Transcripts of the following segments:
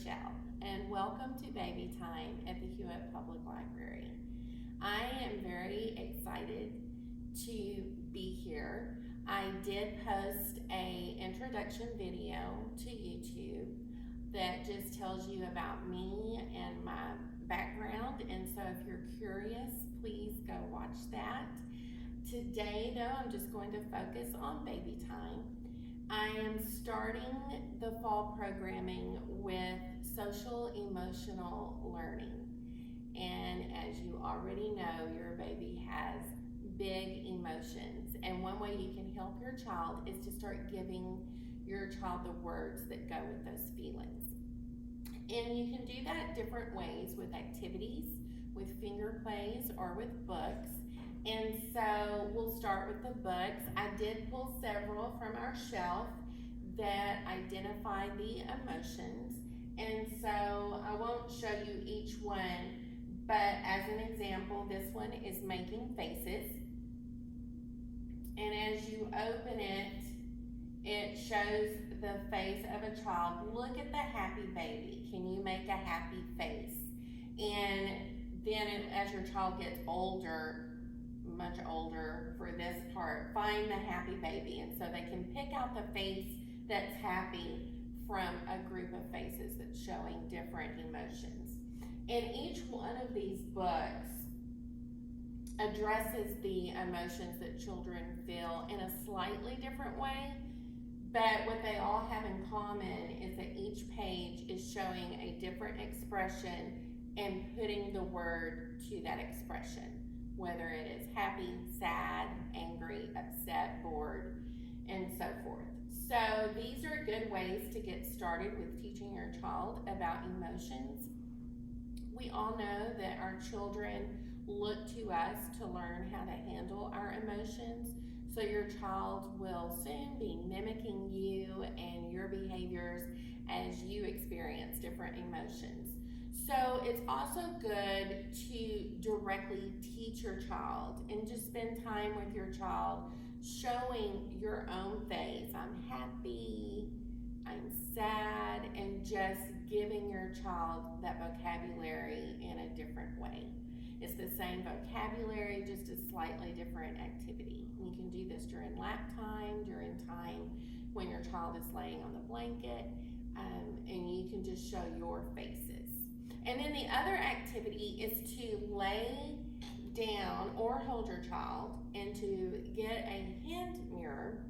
Rochelle, and welcome to Baby Time at the Hewitt Public Library. I am very excited to be here. I did post an introduction video to YouTube that just tells you about me and my background, and so if you're curious, please go watch that. Today, though, I'm just going to focus on Baby Time. I am starting the fall programming with social emotional learning. And as you already know, your baby has big emotions. And one way you can help your child is to start giving your child the words that go with those feelings. And you can do that different ways with activities, with finger plays, or with books. And so we'll start with the books. I did pull several from our shelf that identify the emotions. And so I won't show you each one, but as an example, this one is making faces. And as you open it, it shows the face of a child. Look at the happy baby. Can you make a happy face? And then as your child gets older, much older for this part, find the happy baby, and so they can pick out the face that's happy from a group of faces that's showing different emotions. And each one of these books addresses the emotions that children feel in a slightly different way, but what they all have in common is that each page is showing a different expression and putting the word to that expression, whether it is happy, sad, angry, upset, bored, and so forth. So these are good ways to get started with teaching your child about emotions. We all know that our children look to us to learn how to handle our emotions. So your child will soon be mimicking you and your behaviors as you experience different emotions. So it's also good to directly teach your child and just spend time with your child showing your own face. I'm happy, I'm sad, and just giving your child that vocabulary in a different way. It's the same vocabulary, just a slightly different activity. You can do this during lap time, during time when your child is laying on the blanket, and you can just show your faces. And then the other activity is to lay down or hold your child and to get a hand mirror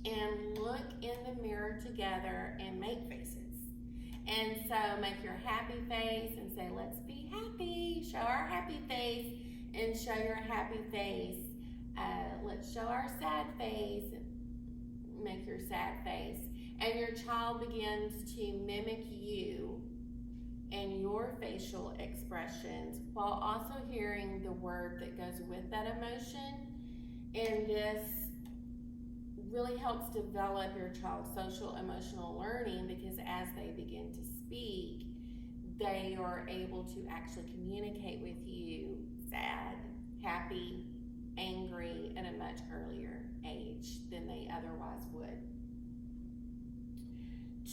and look in the mirror together and make faces. And so make your happy face and say, let's be happy. Show our happy face and show your happy face. Let's show our sad face and make your sad face. And your child begins to mimic you and your facial expressions while also hearing the word that goes with that emotion. And this really helps develop your child's social emotional learning, because as they begin to speak, they are able to actually communicate with you sad, happy, angry at a much earlier age than they otherwise would.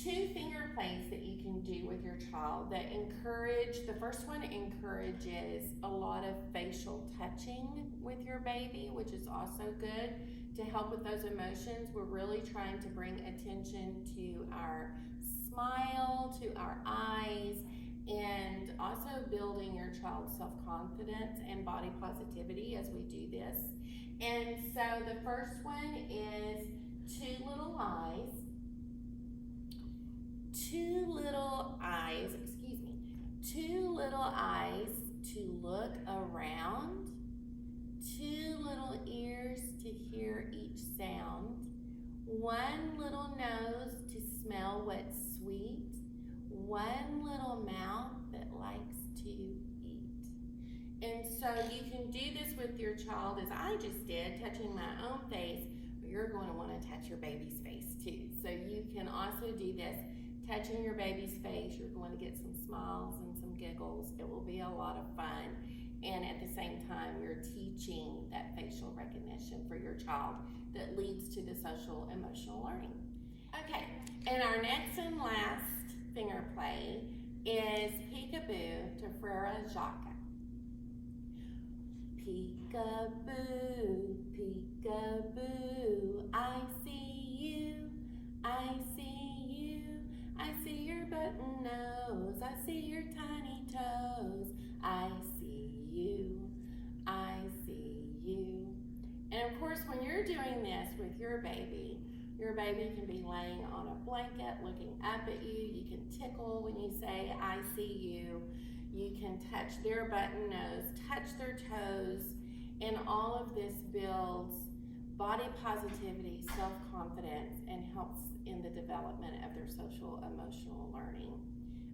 2 finger plays that you can do with your child that encourage, the first one encourages a lot of facial touching with your baby, which is also good to help with those emotions. We're really trying to bring attention to our smile, to our eyes, and also building your child's self-confidence and body positivity as we do this. And so the first one is 2 little eyes. 2 little eyes, 2 little eyes to look around, 2 little ears to hear each sound, 1 little nose to smell what's sweet, 1 little mouth that likes to eat. And so you can do this with your child as I just did, touching my own face, but you're going to want to touch your baby's face too. So you can also do this touching your baby's face. You're going to get some smiles and some giggles. It will be a lot of fun. And at the same time, you're teaching that facial recognition for your child that leads to the social emotional learning. Okay, and our next and last finger play is Peekaboo to Frere Jacques. Peekaboo, peekaboo, I see you, I see you, I see your button nose, I see your tiny toes, I see you, I see you. And of course, when you're doing this with your baby can be laying on a blanket looking up at you. You can tickle when you say, I see you. You can touch their button nose, touch their toes, and all of this builds body positivity, self-confidence, and helps in the development of their social emotional learning.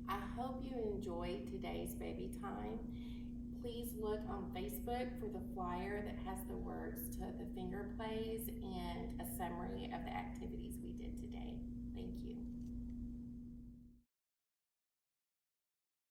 I hope you enjoyed today's baby time. Please look on Facebook for the flyer that has the words to the finger plays and a summary of the activities